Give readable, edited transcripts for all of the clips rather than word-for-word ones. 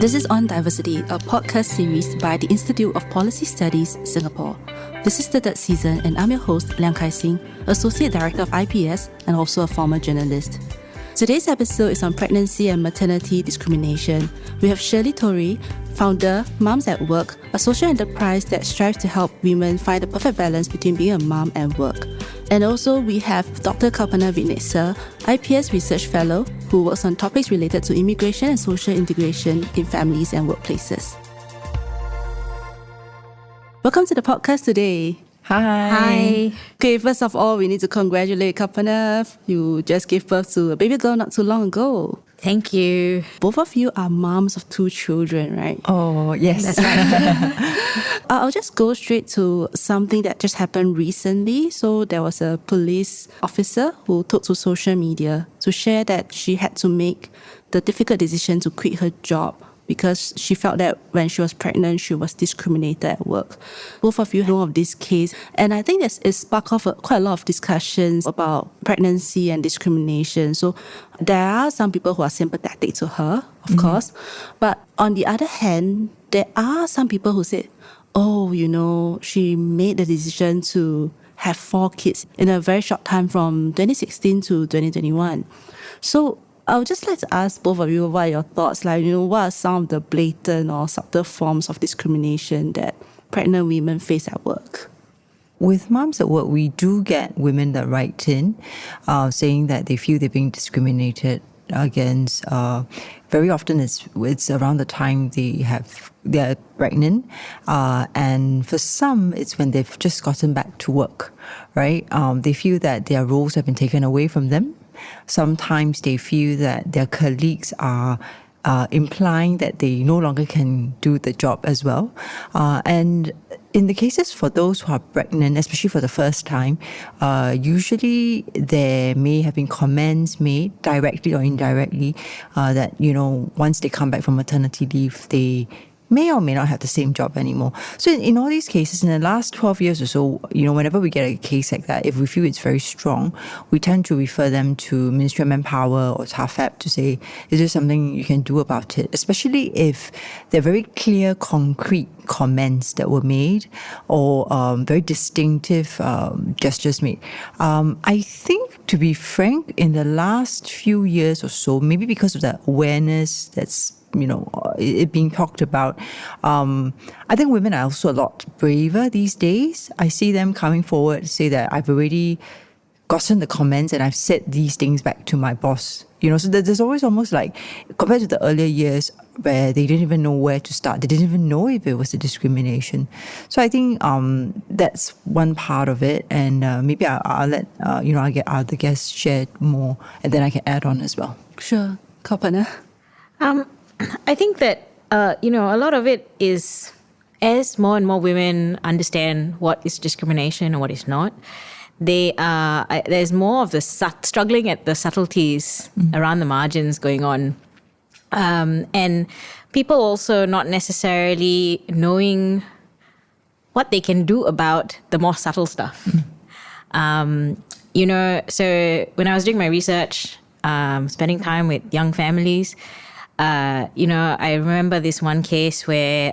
This is On Diversity, a podcast series by the Institute of Policy Studies, Singapore. This is the third season, and I'm your host, Liang Kai Sing, Associate Director of IPS and also a former journalist. Today's episode is on pregnancy and maternity discrimination. We have Shirley Torrey, founder, Mums at Work, a social enterprise that strives to help women find the perfect balance between being a mom and work. And also we have Dr. Kalpana Vinitsa, IPS Research Fellow, who works on topics related to immigration and social integration in families and workplaces. Welcome to the podcast today. Hi. Okay, first of all, we need to congratulate Kalpana. You just gave birth to a baby girl not too long ago. Thank you. Both of you are moms of 2 children, right? Oh, yes. That's right. I'll just go straight to something that just happened recently. So there was a police officer who took to social media to share that she had to make the difficult decision to quit her job because she felt that when she was pregnant, she was discriminated at work. Both of you know of this case, and I think it sparked off quite a lot of discussions about pregnancy and discrimination. So there are some people who are sympathetic to her, of course, but on the other hand, there are some people who say, oh, you know, she made the decision to have 4 kids in a very short time from 2016 to 2021. So I would just like to ask both of you, what are your thoughts? Like, you know, what are some of the blatant or subtle forms of discrimination that pregnant women face at work? With Mums at Work, we do get women that write in saying that they feel they're being discriminated against. Very often it's around the time they're pregnant, and for some it's when they've just gotten back to work, right? They feel that their roles have been taken away from them. Sometimes they feel that their colleagues are implying that they no longer can do the job as well. And in the cases for those who are pregnant, especially for the first time, usually there may have been comments made directly or indirectly that, you know, once they come back from maternity leave, they may or may not have the same job anymore. So in all these cases, in the last 12 years or so, you know, whenever we get a case like that, if we feel it's very strong, we tend to refer them to Ministry of Manpower or TAFEP to say, is there something you can do about it? Especially if they're very clear, concrete comments that were made or very distinctive gestures made. I think, to be frank, in the last few years or so, maybe because of the awareness that's, you know, it being talked about, I think women are also a lot braver these days. I see them coming forward to say that I've already gotten the comments and I've said these things back to my boss. You know, so there's always almost like, compared to the earlier years where they didn't even know where to start. They didn't even know if it was a discrimination. So I think that's one part of it. And maybe I'll let, I'll get other guests share more and then I can add on as well. Sure. Kalpana? I think that, a lot of it is as more and more women understand what is discrimination and what is not, there's more of the struggling at the subtleties around the margins going on. And people also not necessarily knowing what they can do about the more subtle stuff. So when I was doing my research, spending time with young families, I remember this one case where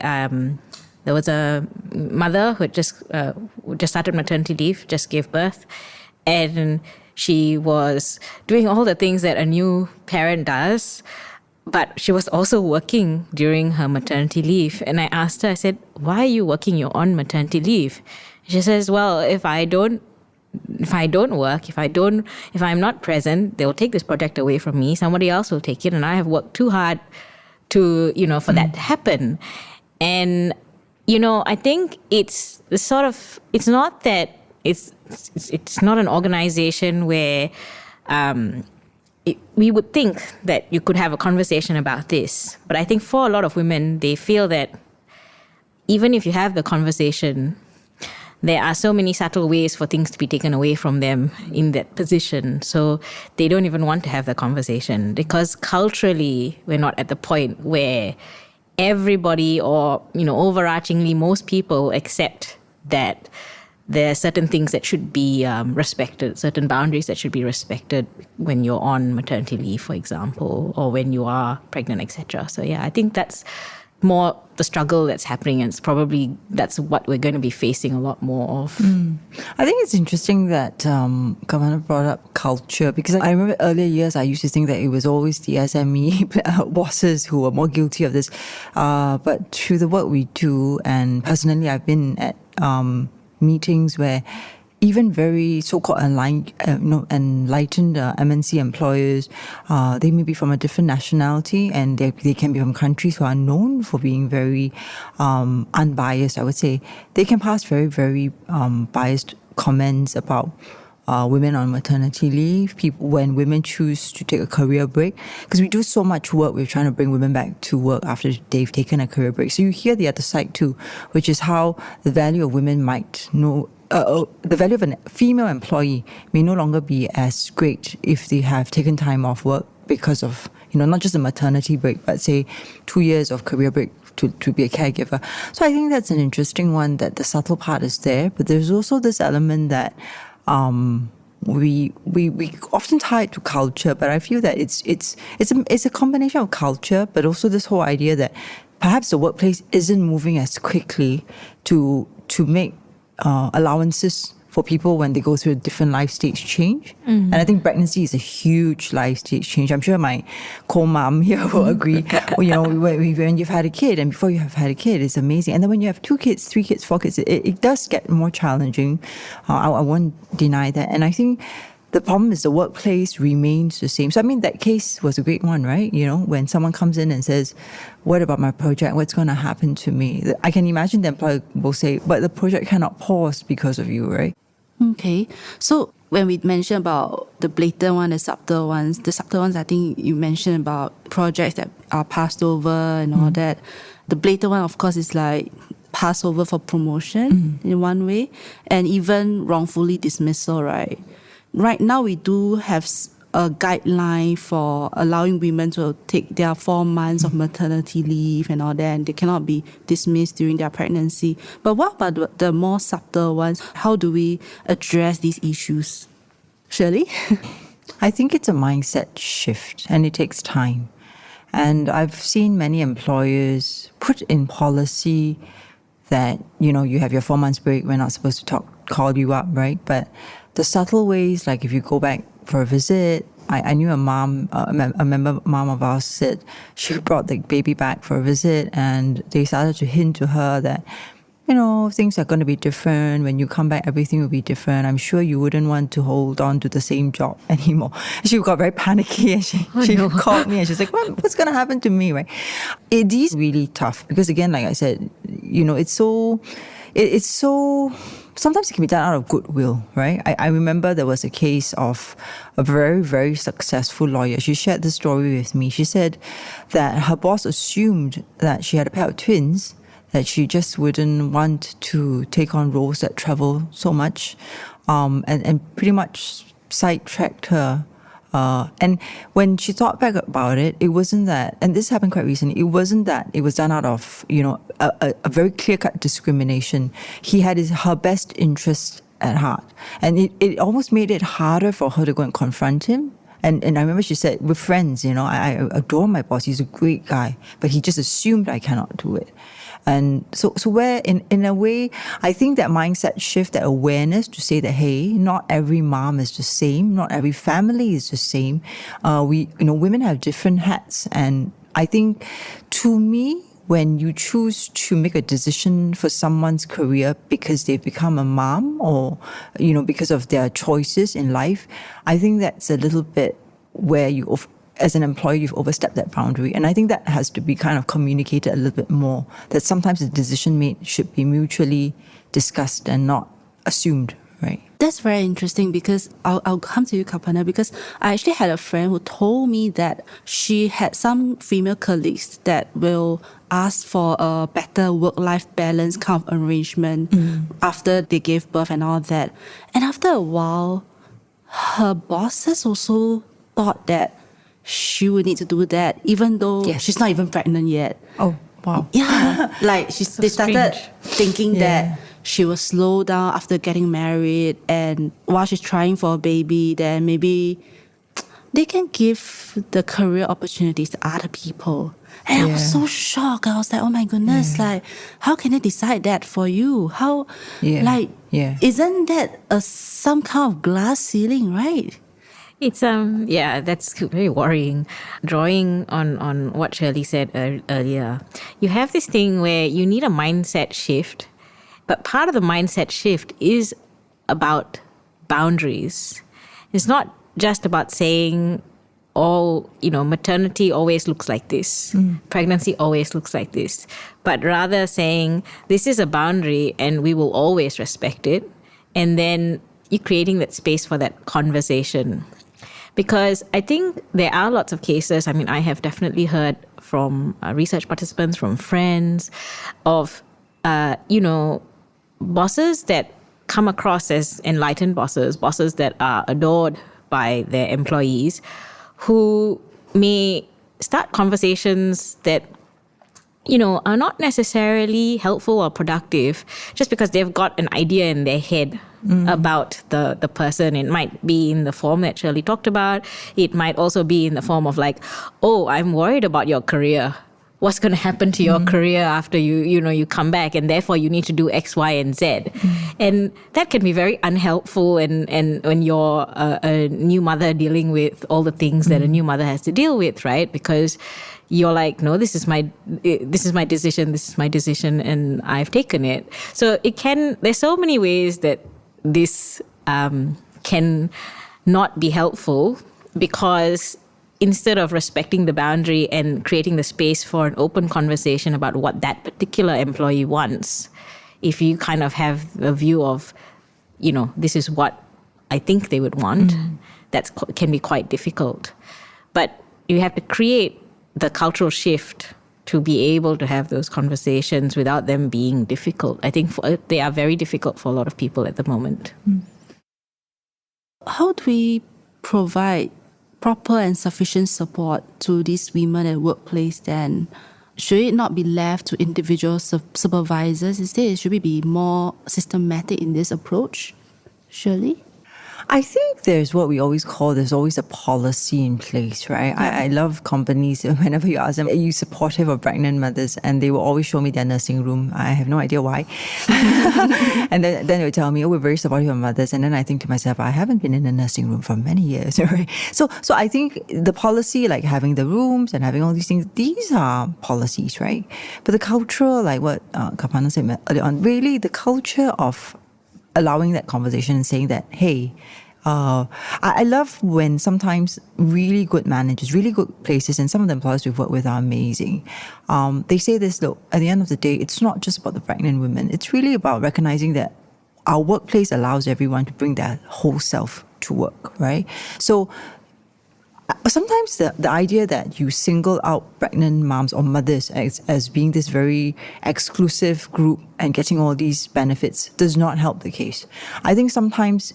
there was a mother who had just started maternity leave, just gave birth, and she was doing all the things that a new parent does, but she was also working during her maternity leave. And I asked her, I said, why are you working? You're on maternity leave. She says, well, if I don't work, if I'm not present, they'll take this project away from me. Somebody else will take it, and I have worked too hard to, for that to happen. And, I think it's not that it's not an organization where we would think that you could have a conversation about this. But I think for a lot of women, they feel that even if you have the conversation, there are so many subtle ways for things to be taken away from them in that position. So they don't even want to have the conversation because culturally, we're not at the point where everybody or, overarchingly most people accept that there are certain things that should be respected, certain boundaries that should be respected when you're on maternity leave, for example, or when you are pregnant, etc. So yeah, I think that's more the struggle that's happening, and it's probably that's what we're going to be facing a lot more of. I think it's interesting that Kavanagh brought up culture, because I remember earlier years I used to think that it was always the SME bosses who were more guilty of this. But through the work we do, and personally I've been at meetings where even very so-called enlightened MNC employers, they may be from a different nationality, and they can be from countries who are known for being very unbiased, I would say. They can pass very, very biased comments about women on maternity leave, when women choose to take a career break. Because we do so much work, we're trying to bring women back to work after they've taken a career break. So you hear the other side too, which is how the value of women might know. The value of a female employee may no longer be as great if they have taken time off work because of, not just a maternity break, but say 2 years of career break to be a caregiver. So I think that's an interesting one, that the subtle part is there, but there's also this element that we often tie it to culture, but I feel that it's a combination of culture, but also this whole idea that perhaps the workplace isn't moving as quickly to make allowances for people when they go through a different life stage change. And I think pregnancy is a huge life stage change. I'm sure my co-mom here will agree. When you've had a kid and before you have had a kid, it's amazing. And then when you have 2 kids, 3 kids, 4 kids, it does get more challenging. I won't deny that. And I think the problem is the workplace remains the same. So, I mean, that case was a great one, right? When someone comes in and says, what about my project? What's going to happen to me? I can imagine the employer will say, but the project cannot pause because of you, right? Okay. So when we mentioned about the blatant one, the subtle ones, I think you mentioned about projects that are passed over and all that. The blatant one, of course, is like pass over for promotion in one way, and even wrongfully dismissal, right? Right now, we do have a guideline for allowing women to take their 4 months of maternity leave and all that, and they cannot be dismissed during their pregnancy. But what about the more subtle ones? How do we address these issues? Shirley? I think it's a mindset shift, and it takes time. And I've seen many employers put in policy that, you have your 4 months break, we're not supposed to call you up, right? But the subtle ways, like if you go back for a visit, I knew a mom, a member mom of ours said she brought the baby back for a visit, and they started to hint to her that, things are going to be different. When you come back, everything will be different. I'm sure you wouldn't want to hold on to the same job anymore. She got very panicky, and she called me and she's like, what's going to happen to me, right? It is really tough because, again, like I said, it's so sometimes it can be done out of goodwill, right? I remember there was a case of a very, very successful lawyer. She shared this story with me. She said that her boss assumed that she had a pair of twins, that she just wouldn't want to take on roles that travel so much, and pretty much sidetracked her. And when she thought back about it, it wasn't that, and this happened quite recently, it wasn't that it was done out of, a very clear-cut discrimination. He had her best interest at heart. And it almost made it harder for her to go and confront him. And I remember she said, we're friends, I adore my boss, he's a great guy, but he just assumed I cannot do it. And so where in a way, I think that mindset shift, that awareness to say that, hey, not every mom is the same, not every family is the same. Women have different hats. And I think, to me, when you choose to make a decision for someone's career because they've become a mom or, because of their choices in life, I think that's a little bit where as an employer, you've overstepped that boundary. And I think that has to be kind of communicated a little bit more, that sometimes the decision made should be mutually discussed and not assumed, right? That's very interesting, because I'll come to you, Kalpana, because I actually had a friend who told me that she had some female colleagues that will ask for a better work-life balance kind of arrangement after they gave birth and all that. And after a while, her bosses also thought that she would need to do that, even though she's not even pregnant yet. Oh, wow. Yeah, like they started thinking that she will slow down after getting married, and while she's trying for a baby, then maybe they can give the career opportunities to other people. And I was so shocked. I was like, oh my goodness, like, how can they decide that for you? How, isn't that some kind of glass ceiling, right? It's that's very worrying. Drawing on what Shirley said earlier, you have this thing where you need a mindset shift, but part of the mindset shift is about boundaries. It's not just about saying maternity always looks like this, pregnancy always looks like this, but rather saying this is a boundary and we will always respect it, and then you're creating that space for that conversation. Because I think there are lots of cases, I mean, I have definitely heard from research participants, from friends, of, bosses that come across as enlightened bosses that are adored by their employees, who may start conversations that, are not necessarily helpful or productive just because they've got an idea in their head about the person. It might be in the form that Shirley talked about. It might also be in the form of like, oh, I'm worried about your career. What's going to happen to your career after you come back, and therefore you need to do X, Y, and Z. And that can be very unhelpful and when you're a new mother dealing with all the things that a new mother has to deal with, right? Because you're like, no, this is my decision, and I've taken it. So there's so many ways that this can not be helpful, because instead of respecting the boundary and creating the space for an open conversation about what that particular employee wants, if you kind of have a view of, this is what I think they would want, that can be quite difficult. But you have to create the cultural shift to be able to have those conversations without them being difficult. I think they are very difficult for a lot of people at the moment. How do we provide proper and sufficient support to these women at workplace then? Should it not be left to individual supervisors? Instead, should we be more systematic in this approach? Shirley? I think there's what we always call, there's always a policy in place, right? I love companies, whenever you ask them, are you supportive of pregnant mothers? And they will always show me their nursing room. I have no idea why. And then they would tell me, oh, we're very supportive of mothers. And then I think to myself, I haven't been in a nursing room for many years, right? So I think the policy, like having the rooms and having all these things, these are policies, right? But the cultural, like what Kapana said earlier on, really the culture of allowing that conversation and saying that, hey, I love when sometimes really good managers, really good places, and some of the employers we've worked with are amazing. They say this, look, at the end of the day, it's not just about the pregnant women. It's really about recognizing that our workplace allows everyone to bring their whole self to work, right? So sometimes the idea that you single out pregnant moms or mothers as being this very exclusive group and getting all these benefits does not help the case. I think sometimes,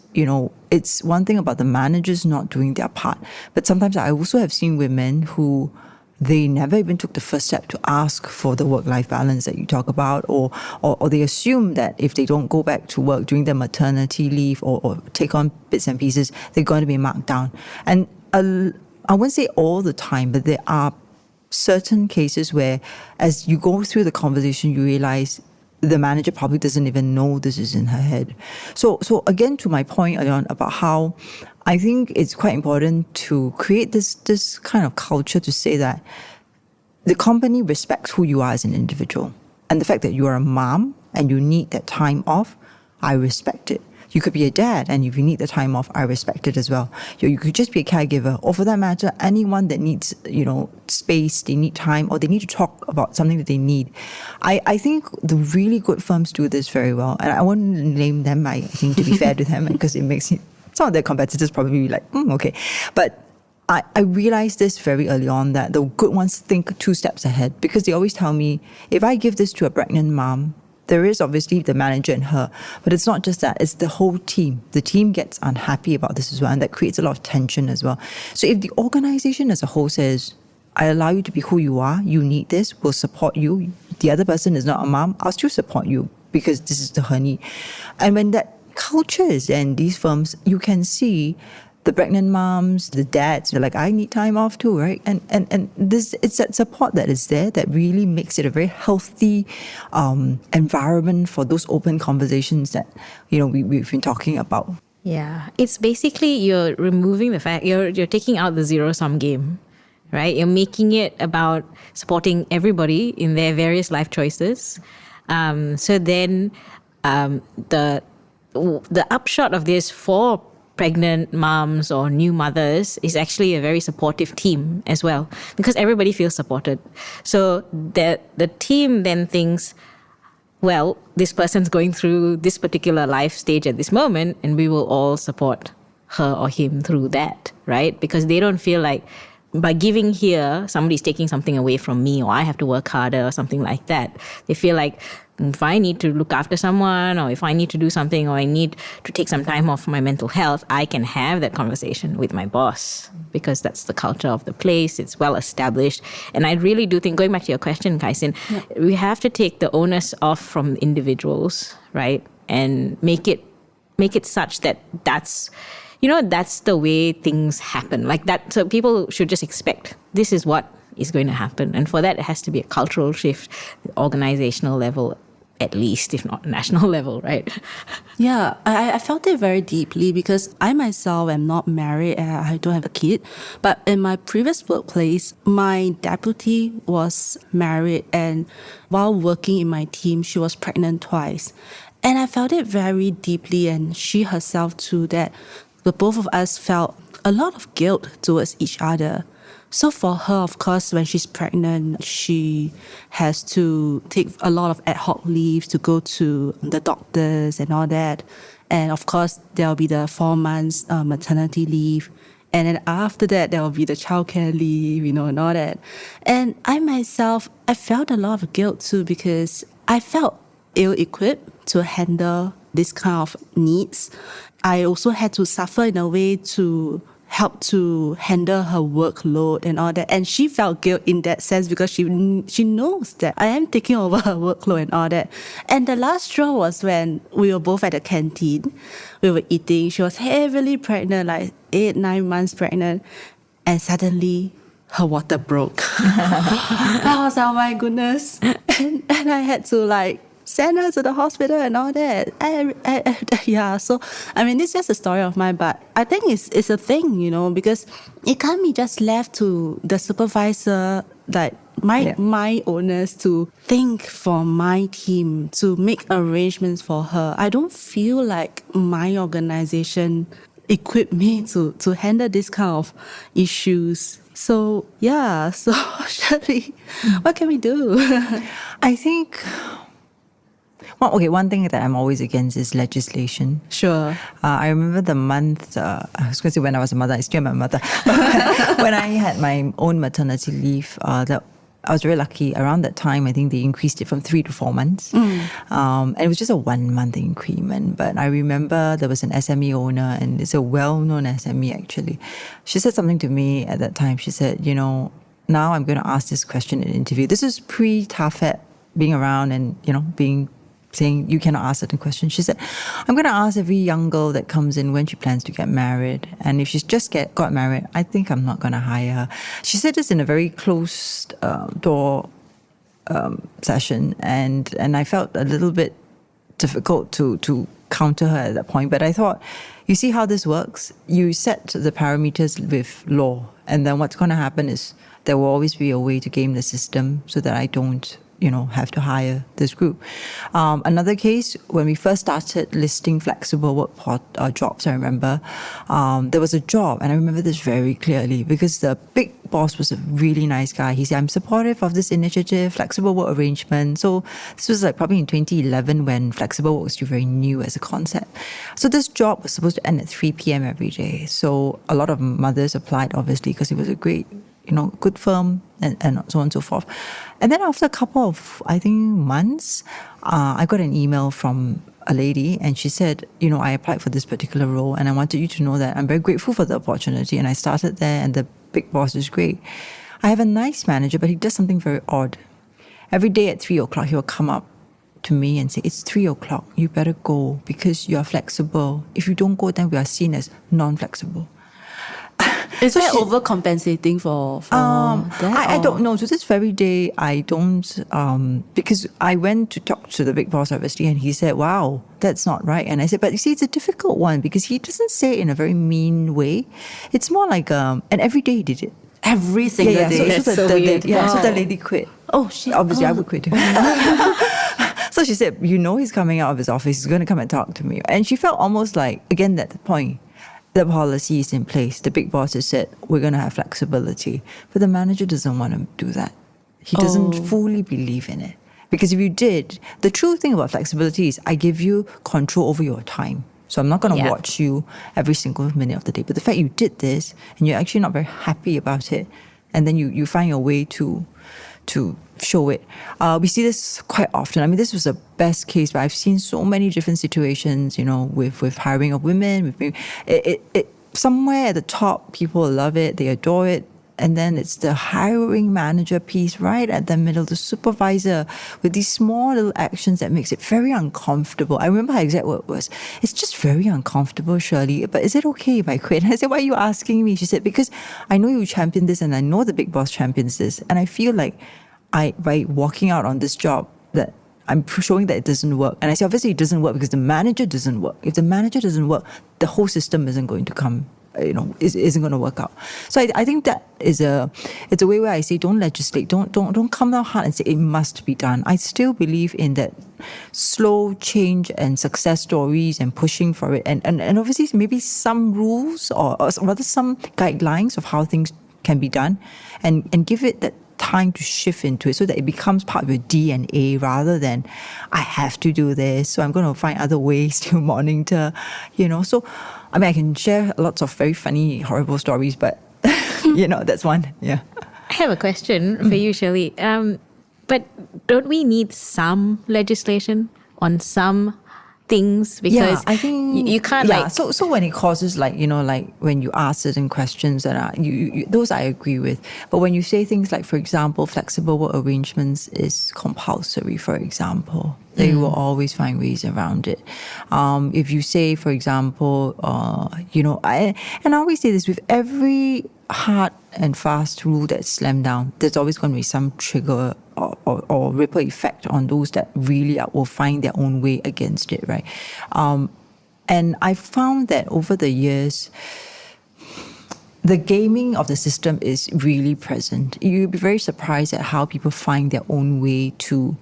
it's one thing about the managers not doing their part, but sometimes I also have seen women who they never even took the first step to ask for the work-life balance that you talk about, or they assume that if they don't go back to work during their maternity leave or take on bits and pieces, they're going to be marked down. And I wouldn't say all the time, but there are certain cases where as you go through the conversation, you realize the manager probably doesn't even know this is in her head. So again, to my point earlier on about how I think it's quite important to create this kind of culture to say that the company respects who you are as an individual. And the fact that you are a mom and you need that time off, I respect it. You could be a dad, and if you need the time off, I respect it as well. You could just be a caregiver, or for that matter, anyone that needs, space, they need time, or they need to talk about something that they need. I think the really good firms do this very well, and I won't name them, I think, to be fair to them, because it makes some of their competitors probably be like, okay. But I realized this very early on, that the good ones think 2 steps ahead, because they always tell me, if I give this to a pregnant mom, there is obviously the manager and her, but it's not just that, it's the whole team. The team gets unhappy about this as well, and that creates a lot of tension as well. So if the organization as a whole says, I allow you to be who you are, you need this, we'll support you, the other person is not a mom, I'll still support you, because this is her need. And when that culture is there in these firms, you can see the pregnant moms, the dads, they're like, I need time off too, right? And this, it's that support that is there that really makes it a very healthy environment for those open conversations that, we've been talking about. Yeah, it's basically you're removing the fact, you're taking out the zero-sum game, right? You're making it about supporting everybody in their various life choices. So then the upshot of this for pregnant moms or new mothers is actually a very supportive team as well, because everybody feels supported. So the team then thinks, well, this person's going through this particular life stage at this moment, and we will all support her or him through that, right? Because they don't feel like by giving here, somebody's taking something away from me, or I have to work harder or something like that. They feel like if I need to look after someone, or if I need to do something, or I need to take some time off for my mental health, I can have that conversation with my boss, because that's the culture of the place. It's well established. And I really do think, going back to your question, Kaisin, we have to take the onus off from individuals, right? And make it such that that's the way things happen. Like that, so people should just expect this is what is going to happen. And for that, it has to be a cultural shift, organizational level, at least, if not national level, right? Yeah, I felt it very deeply because I myself am not married and I don't have a kid. But in my previous workplace, my deputy was married, and while working in my team, she was pregnant twice. And I felt it very deeply, and she herself too, that the both of us felt a lot of guilt towards each other. So for her, of course, when she's pregnant, she has to take a lot of ad hoc leave to go to the doctors and all that. And of course, there'll be the 4 months maternity leave. And then after that, there will be the childcare leave, and all that. And I myself, I felt a lot of guilt too, because I felt ill-equipped to handle this kind of needs. I also had to suffer in a way to help to handle her workload and all that. And she felt guilt in that sense because she knows that I am taking over her workload and all that. And the last straw was when we were both at the canteen. We were eating. She was heavily pregnant, like 8-9 months pregnant. And suddenly her water broke. I was like, oh my goodness. And I had to send her to the hospital and all that. Yeah, so, it's just a story of mine, but I think it's a thing, because it can't be just left to the supervisor, my owners to think for my team, to make arrangements for her. I don't feel like my organization equipped me to handle this kind of issues. So, yeah, Shirley, what can we do? I think... one thing that I'm always against is legislation. Sure. I remember the month, I was going to say when I was a mother, I still am a mother. When I had my own maternity leave, that I was very lucky. Around that time, I think they increased it from 3 to 4 months. And it was just a 1-month increment. But I remember there was an SME owner, and it's a well-known SME actually. She said something to me at that time. She said, now I'm going to ask this question in an interview. This is pre-TAFED being around and, saying you cannot ask certain questions. She said, I'm going to ask every young girl that comes in when she plans to get married. And if she's just got married, I think I'm not going to hire her. She said this in a very closed door session. And I felt a little bit difficult to counter her at that point. But I thought, you see how this works? You set the parameters with law. And then what's going to happen is there will always be a way to game the system so that I don't have to hire this group. Another case, when we first started listing flexible work jobs, I remember there was a job, and I remember this very clearly because the big boss was a really nice guy. He said, I'm supportive of this initiative, flexible work arrangement. So this was probably in 2011 when flexible work was still very new as a concept. So this job was supposed to end at 3 p.m. every day. So a lot of mothers applied, obviously, because it was a great good firm and so on and so forth. And then after a couple of, I think, months, I got an email from a lady and she said, I applied for this particular role and I wanted you to know that I'm very grateful for the opportunity and I started there and the big boss is great. I have a nice manager, but he does something very odd. Every day at 3 o'clock, he will come up to me and say, it's 3:00, you better go because you are flexible. If you don't go, then we are seen as non-flexible. Is that overcompensating for that? I don't know. So this very day, I don't, because I went to talk to the big boss, obviously, and he said, wow, that's not right. And I said, but you see, it's a difficult one because he doesn't say it in a very mean way. It's more like, and every day he did it. Every single day. So the lady quit. Oh, shit. Obviously, I would quit too. So she said, he's coming out of his office. He's going to come and talk to me. And she felt almost like, again, at the point, the policy is in place. The big boss has said, we're going to have flexibility. But the manager doesn't want to do that. He doesn't fully believe in it. Because if you did, the true thing about flexibility is I give you control over your time. So I'm not going to watch you every single minute of the day. But the fact you did this and you're actually not very happy about it, and then you find your way to show it. We see this quite often. I mean, this was a best case, but I've seen so many different situations, with hiring of women. It somewhere at the top, people love it, they adore it. And then it's the hiring manager piece right at the middle, the supervisor with these small little actions that makes it very uncomfortable. I remember her exact word was, it's just very uncomfortable, Shirley, but is it okay if I quit? And I said, why are you asking me? She said, because I know you champion this and I know the big boss champions this. And I feel like by walking out on this job, that I'm showing that it doesn't work. And I say, obviously it doesn't work because the manager doesn't work. If the manager doesn't work, the whole system isn't going to come, isn't going to work out. So I think that it's a way where I say, don't legislate, don't come down hard and say it must be done. I still believe in that slow change and success stories and pushing for it. And obviously maybe some rules or rather some guidelines of how things can be done and give it that time to shift into it so that it becomes part of your DNA rather than I have to do this, so I'm going to find other ways to monitor, So, I mean, I can share lots of very funny, horrible stories, but, that's one. Yeah. I have a question for you, Shirley. But don't we need some legislation on some things? Because I think you can't So when it causes like when you ask certain questions that are you those I agree with. But when you say things like, for example, flexible work arrangements is compulsory, for example, they will always find ways around it. If you say, for example, I always say this with every hard and fast rule that's slammed down, there's always going to be some trigger or ripple effect on those that really will find their own way against it, right? And I found that over the years, the gaming of the system is really present. You'll be very surprised at how people find their own way to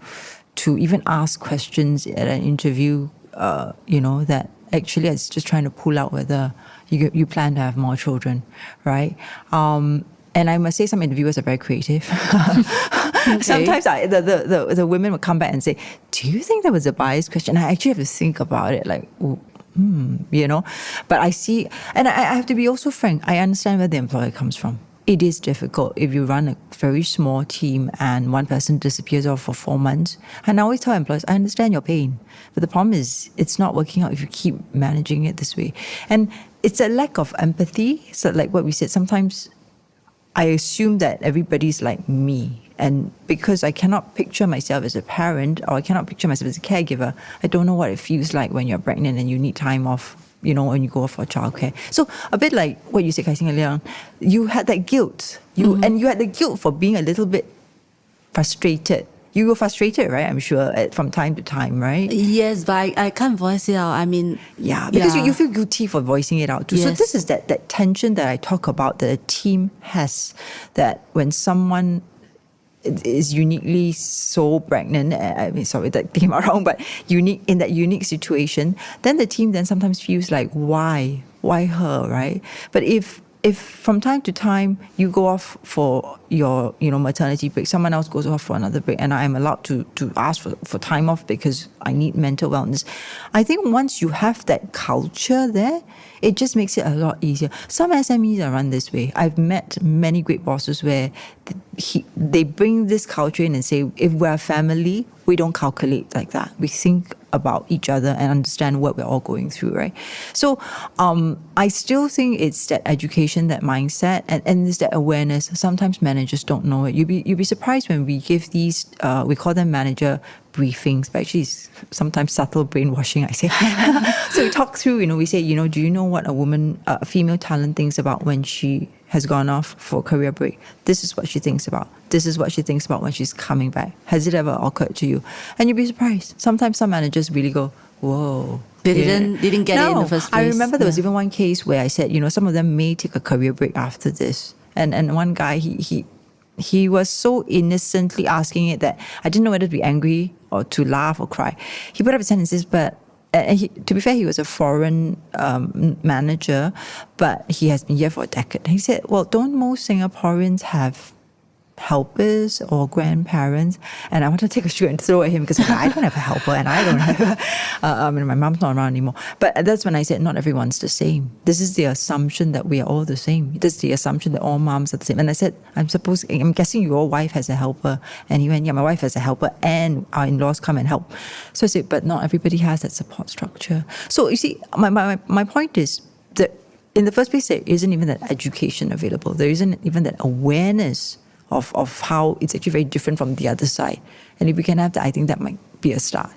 even ask questions at an interview, that actually is just trying to pull out whether you plan to have more children, right? And I must say some interviewers are very creative. Okay. Sometimes the women would come back and say, do you think that was a biased question? I actually have to think about it, like, But I see, and I have to be also frank, I understand where the employer comes from. It is difficult if you run a very small team and one person disappears off for 4 months. And I always tell employers, I understand your pain. But the problem is it's not working out if you keep managing it this way. And it's a lack of empathy. So like what we said, sometimes I assume that everybody's like me. And because I cannot picture myself as a parent or I cannot picture myself as a caregiver, I don't know what it feels like when you're pregnant and you need time off, when you go for childcare. So a bit like what you said, Kai Sing, earlier on, you had that guilt. And you had the guilt for being a little bit frustrated. You were frustrated, right? I'm sure, from time to time, right? Yes, but I can't voice it out. I mean... Yeah, because you feel guilty for voicing it out too. Yes. So this is that tension that I talk about that a team has, that when someone is uniquely so pregnant, that came out wrong, but unique in that unique situation, then the team then sometimes feels like, why her, right? But if from time to time you go off for your maternity break, someone else goes off for another break, and I am allowed to ask for time off because I need mental wellness, I think once you have that culture there, it just makes it a lot easier. Some SMEs are run this way. I've met many great bosses where they bring this culture in and say, if we're a family, we don't calculate like that. We think about each other and understand what we're all going through, right? So I still think it's that education, that mindset, and it's that awareness. Sometimes managers don't know it. You'd be surprised when we give these, we call them manager briefings, but actually it's sometimes subtle brainwashing, I say. So we talk through, we say, do you know what a female talent thinks about when she has gone off for a career break? This is what she thinks about. This is what she thinks about when she's coming back. Has it ever occurred to you? And you'd be surprised. Sometimes some managers really go, whoa. They didn't get it in the first place. I remember there was even one case where I said, some of them may take a career break after this. And one guy, he was so innocently asking it that I didn't know whether to be angry or to laugh or cry. He put up his hand and says, but to be fair, he was a foreign manager, but he has been here for a decade. And he said, well, don't most Singaporeans have helpers or grandparents? And I want to take a shoe and throw at him because I don't have a helper and I don't have my mom's not around anymore. But that's when I said not everyone's the same. This is the assumption that we are all the same. This is the assumption that all moms are the same. And I said, I'm guessing your wife has a helper. And he went, yeah, my wife has a helper and our in-laws come and help. So I said, but not everybody has that support structure. So you see, my point is that in the first place, there isn't even that education available. There isn't even that awareness of how it's actually very different from the other side. And if we can have that, I think that might be a start.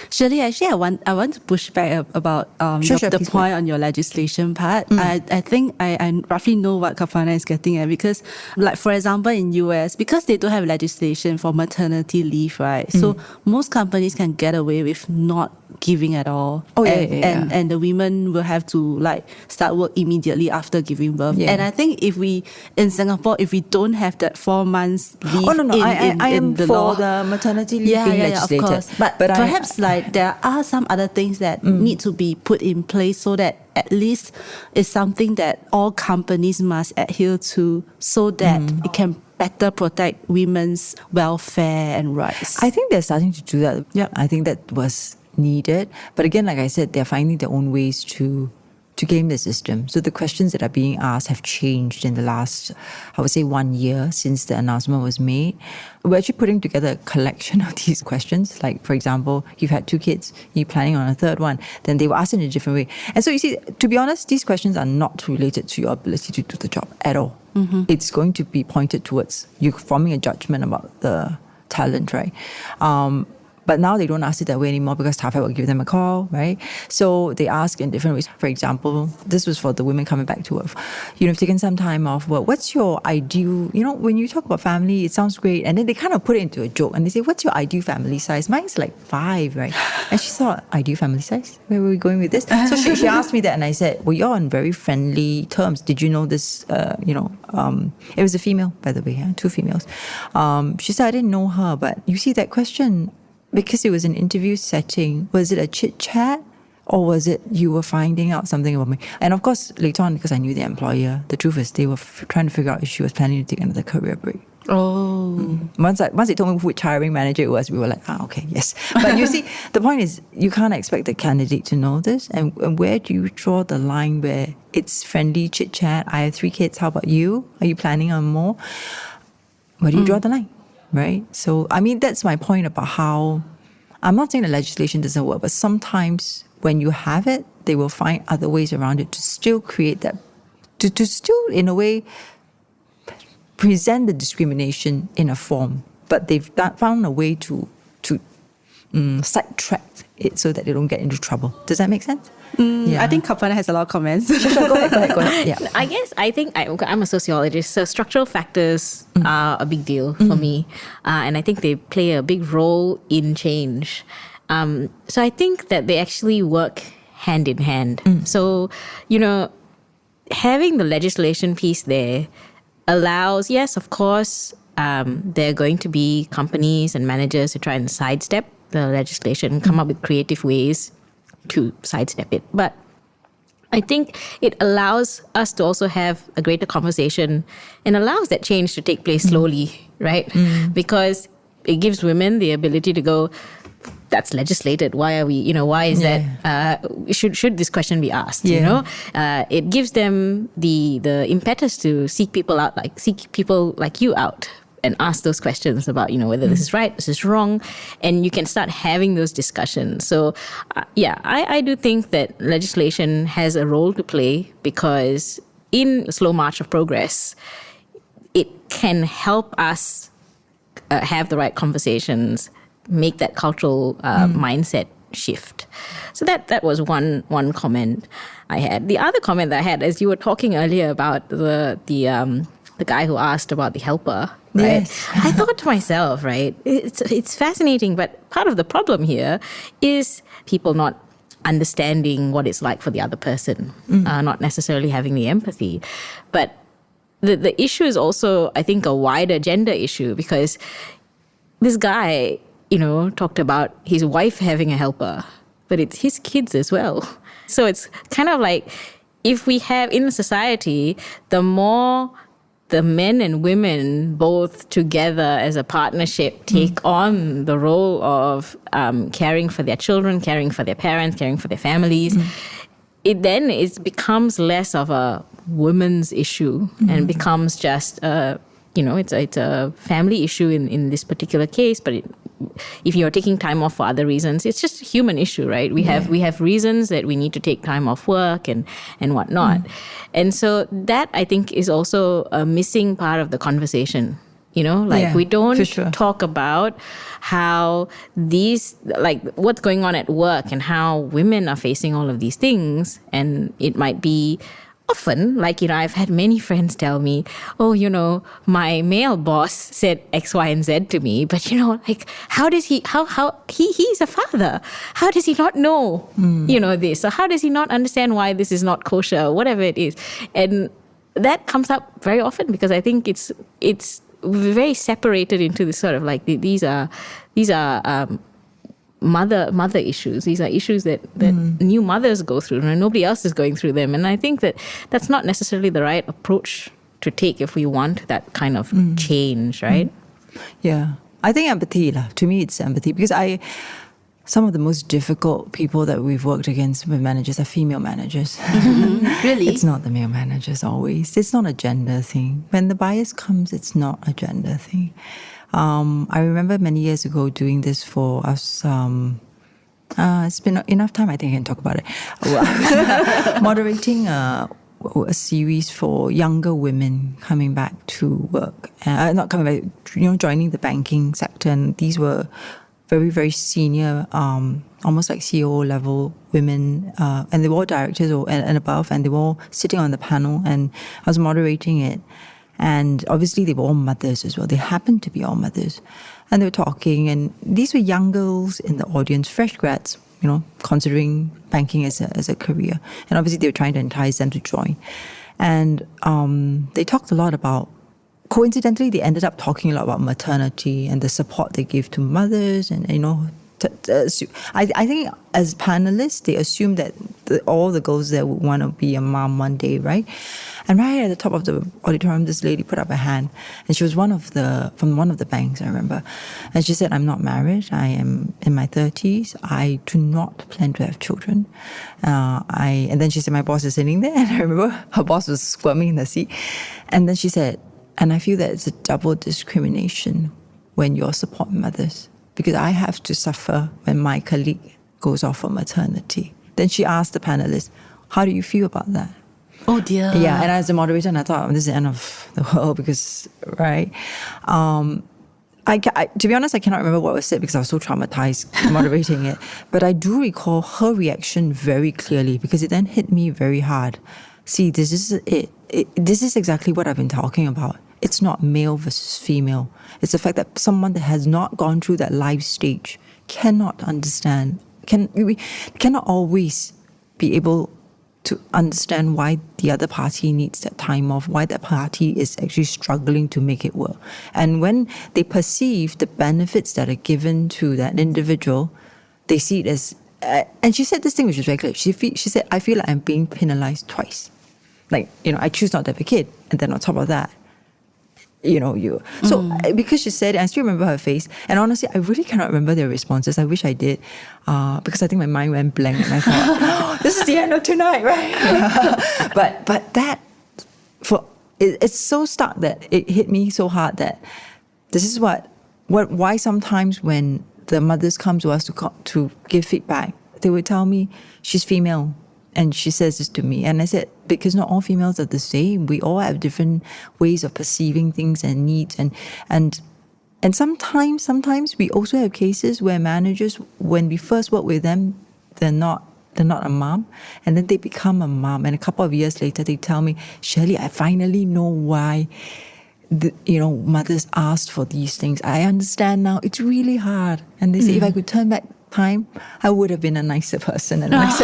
Shirley, actually, I want to push back about the point on your legislation part. I think I roughly know what Kapana is getting at because, like, for example, in US, because they don't have legislation for maternity leave, right? So most companies can get away with not giving at all. And the women will have to start work immediately after giving birth. Yeah. And I think in Singapore, if we don't have that 4 months leave I am the for law, the maternity leave being legislated. Of course. But perhaps there are some other things that need to be put in place so that at least it's something that all companies must adhere to so that it can better protect women's welfare and rights. I think they're starting to do that. Yeah. I think that was needed. But again, like I said, they're finding their own ways to game the system. So the questions that are being asked have changed in the last, I would say, 1 year since the announcement was made. We're actually putting together a collection of these questions. Like, for example, you've had 2 kids, you're planning on a 3rd one, then they were asked in a different way. And so you see, to be honest, these questions are not related to your ability to do the job at all. It's going to be pointed towards you forming a judgment about the talent, right? But now they don't ask it that way anymore because TAFE will give them a call, right? So they ask in different ways. For example, this was for the women coming back to work. You've taken some time off work. What's your ideal, when you talk about family, it sounds great. And then they kind of put it into a joke and they say, what's your ideal family size? Mine's like 5, right? And she thought, ideal family size? Where were we going with this? So she asked me that and I said, well, you're on very friendly terms. Did you know this, it was a female, by the way, 2 females. She said, I didn't know her, but you see that question, because it was an interview setting, was it a chit-chat or was it you were finding out something about me? And of course, later on, because I knew the employer, the truth is they were trying to figure out if she was planning to take another career break. Oh. Once they told me which hiring manager it was, we were like, okay, yes. But you see, the point is, you can't expect the candidate to know this. And where do you draw the line where it's friendly chit-chat? I have 3 kids, how about you? Are you planning on more? Where do you draw the line? Right? So, I mean, that's my point about how, I'm not saying the legislation doesn't work, but sometimes when you have it, they will find other ways around it to still create that, to still, in a way, present the discrimination in a form. But they've found a way to sidetrack it so that they don't get into trouble. Does that make sense? I think Kapana has a lot of comments. Go ahead. Yeah. I think I'm a sociologist, so structural factors are a big deal for me. And I think they play a big role in change. So I think that they actually work hand in hand. So, having the legislation piece there allows, yes, of course, there are going to be companies and managers who try and sidestep the legislation, come up with creative ways to sidestep it. But I think it allows us to also have a greater conversation and allows that change to take place slowly, right? Because it gives women the ability to go, that's legislated. Why are we, why is that, should this question be asked, It gives them the impetus to seek people like you out and ask those questions about, whether this is right, this is wrong, and you can start having those discussions. So, I do think that legislation has a role to play because in a slow march of progress, it can help us have the right conversations, make that cultural mindset shift. So that was one comment I had. The other comment that I had, as you were talking earlier about the guy who asked about the helper, right? Yes. I thought to myself, right, it's fascinating, but part of the problem here is people not understanding what it's like for the other person, not necessarily having the empathy. But the issue is also, I think, a wider gender issue, because this guy, talked about his wife having a helper, but it's his kids as well. So it's kind of like, if we have in society, the more the men and women both together as a partnership take on the role of caring for their children, caring for their parents, caring for their families, it becomes less of a women's issue and becomes just it's a family issue in this particular case. But if you're taking time off for other reasons, it's just a human issue, right? We have reasons that we need to take time off work and whatnot. And so that, I think, is also a missing part of the conversation. We don't talk about how what's going on at work and how women are facing all of these things. And it might be often, I've had many friends tell me, my male boss said X, Y, and Z to me, but how does he's a father. How does he not know, this? So how does he not understand why this is not kosher, or whatever it is? And that comes up very often, because I think it's very separated into this sort of these are mother issues. These are issues that new mothers go through, and nobody else is going through them. And I think that's not necessarily the right approach to take if we want that kind of change, right? Yeah. I think empathy, to me, it's empathy, because some of the most difficult people that we've worked against with managers are female managers. Really? It's not the male managers always. It's not a gender thing. When the bias comes, it's not a gender thing. I remember many years ago doing this for us. It's been enough time, I think I can talk about it. I was moderating a series for younger women coming back to work. Not coming back, joining the banking sector. And these were very, very senior, almost like CEO level women. And they were all directors and above, and they were all sitting on the panel. And I was moderating it. And obviously they were all mothers as well. They happened to be all mothers. And they were talking, and these were young girls in the audience, fresh grads, considering banking as a career. And obviously they were trying to entice them to join. And they talked a lot about, coincidentally, they ended up talking a lot about maternity and the support they give to mothers. And, I think as panelists, they assume that all the girls there would want to be a mom one day, right? And right at the top of the auditorium, this lady put up her hand, and she was from one of the banks, I remember. And she said, "I'm not married. I am in my 30s. I do not plan to have children." And then she said, "My boss is sitting there." And I remember her boss was squirming in the seat. And then she said, "And I feel that it's a double discrimination when you're supporting mothers, because I have to suffer when my colleague goes off for maternity." Then she asked the panelists, "How do you feel about that?" Oh dear. Yeah, and as a moderator, and I thought, this is the end of the world, because, right? To be honest, I cannot remember what was said because I was so traumatized moderating it. But I do recall her reaction very clearly, because it then hit me very hard. See, this is it. This is exactly what I've been talking about. It's not male versus female. It's the fact that someone that has not gone through that life stage cannot understand, cannot always be able to understand why the other party needs that time off, why that party is actually struggling to make it work. And when they perceive the benefits that are given to that individual, they see it as, and she said this thing which was very clear. She said, "I feel like I'm being penalized twice. I choose not to have a kid, and then on top of that, So because she said it, I still remember her face. And honestly, I really cannot remember their responses. I wish I did, because I think my mind went blank and I thought, this is the end of tonight, right? but that, it's so stark that it hit me so hard that this is why sometimes when the mothers come to us to give feedback, they would tell me, she's female. And she says this to me. And I said, because not all females are the same. We all have different ways of perceiving things and needs. And And sometimes we also have cases where managers, when we first work with them, they're not a mom, and then they become a mom, and a couple of years later they tell me, Shirley, I finally know why mothers asked for these things. I understand now. It's really hard. And they say, if I could turn back time, I would have been a nicer person and nicer,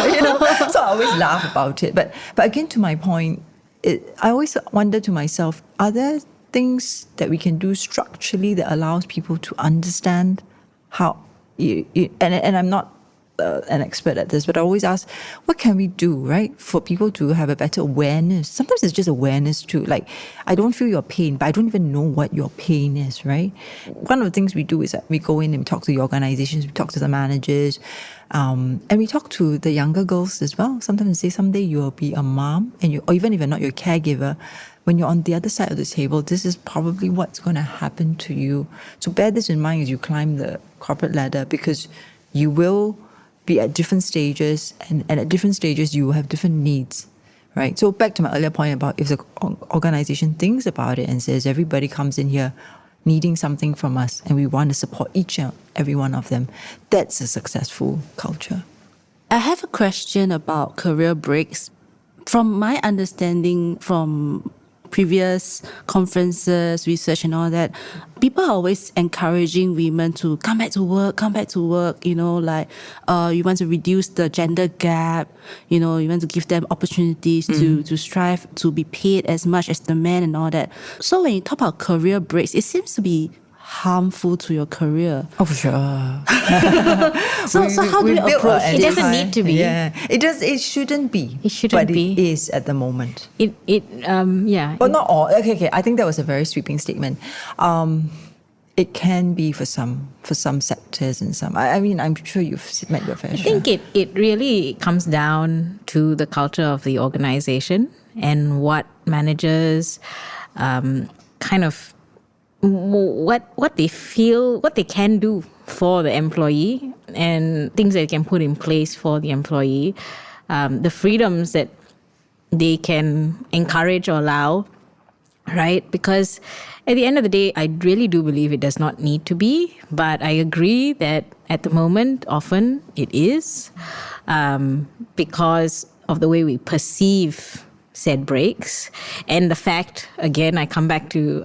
So I always laugh about it. But again, to my point, I always wonder to myself, are there things that we can do structurally that allows people to understand how, and I'm not an expert at this, but I always ask, what can we do, right, for people to have a better awareness? Sometimes it's just awareness too. Like, I don't feel your pain, but I don't even know what your pain is, right? One of the things we do is that we go in and we talk to the organizations, we talk to the managers, and we talk to the younger girls as well. Sometimes we say, someday you'll be a mom, or even if you're not your caregiver, when you're on the other side of the table, this is probably what's going to happen to you. So bear this in mind as you climb the corporate ladder, because you will be at different stages, and at different stages you have different needs, right? So back to my earlier point about if the organization thinks about it and says everybody comes in here needing something from us and we want to support each and every one of them, that's a successful culture. I have a question about career breaks. From my understanding from previous conferences, research and all that, people are always encouraging women to come back to work, you want to reduce the gender gap, you want to give them opportunities to strive to be paid as much as the men and all that. So when you talk about career breaks, it seems to be harmful to your career. Oh, for sure. So how do we approach it? It doesn't need to be. Yeah, it does. It shouldn't be. It shouldn't but be. It is at the moment. Yeah. But not all. Okay. I think that was a very sweeping statement. It can be for some sectors and some. I mean, I'm sure you've met your fair share. I think it really comes down to the culture of the organization and what managers kind of what they feel, what they can do for the employee, and things that they can put in place for the employee, the freedoms that they can encourage or allow, right? Because at the end of the day, I really do believe it does not need to be, but I agree that at the moment, often it is, because of the way we perceive said breaks, and the fact, again, I come back to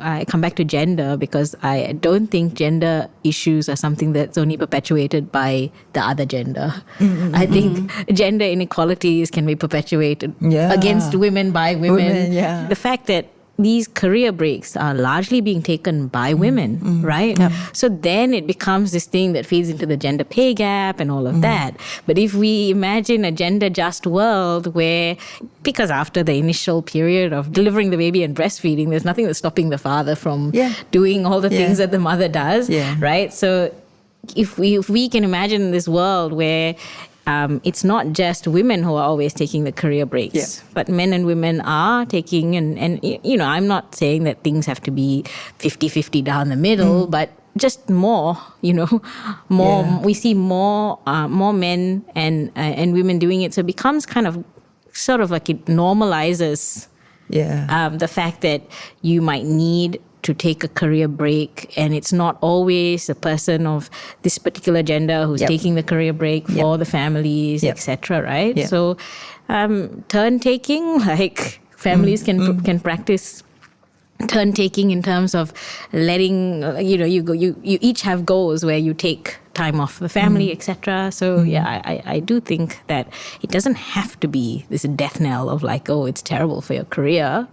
gender, because I don't think gender issues are something that's only perpetuated by the other gender. I think gender inequalities can be perpetuated against women by women. The fact that these career breaks are largely being taken by women, right? Yep. So then it becomes this thing that feeds into the gender pay gap and all of that. But if we imagine a gender-just world where, because after the initial period of delivering the baby and breastfeeding, there's nothing that's stopping the father from doing all the things that the mother does, right? So if we can imagine this world where it's not just women who are always taking the career breaks, but men and women are taking, and I'm not saying that things have to be 50-50 down the middle, but just more, we see more men and women doing it. So it becomes kind of sort of like it normalizes the fact that you might need to take a career break, and it's not always a person of this particular gender who's taking the career break for the families, etc. Right? So, turn taking, like families can practice turn taking in terms of letting you each have goals where you take time off the family, etc. So I do think that it doesn't have to be this death knell of like, oh, it's terrible for your career.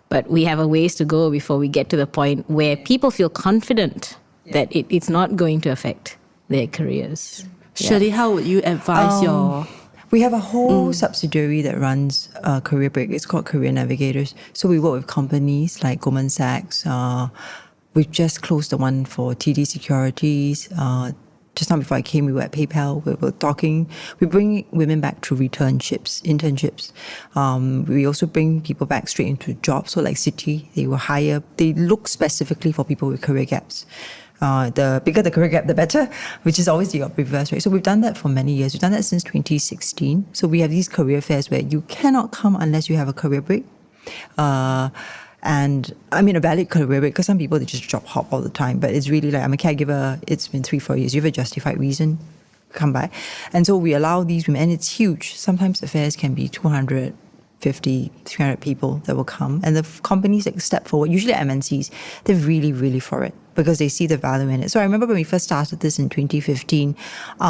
But we have a ways to go before we get to the point where people feel confident that it's not going to affect their careers. Shirley, how would you advise your... We have a whole subsidiary that runs career break. It's called Career Navigators. So we work with companies like Goldman Sachs. We've just closed the one for TD Securities. Just now before I came, we were at PayPal. We were talking. We bring women back to internships. We also bring people back straight into jobs. So like Citi, they look specifically for people with career gaps. The bigger the career gap, the better, which is always the reverse, right? So we've done that for many years. We've done that since 2016. So we have these career fairs where you cannot come unless you have a career break. And I mean, a valid career break, because some people, they just job hop all the time. But it's really like, I'm a caregiver, it's been 3-4 years. You have a justified reason, come back. And so we allow these women, and it's huge. Sometimes the fairs can be 250, 300 people that will come. And the companies that step forward, usually MNCs, they're really, really for it because they see the value in it. So I remember when we first started this in 2015, we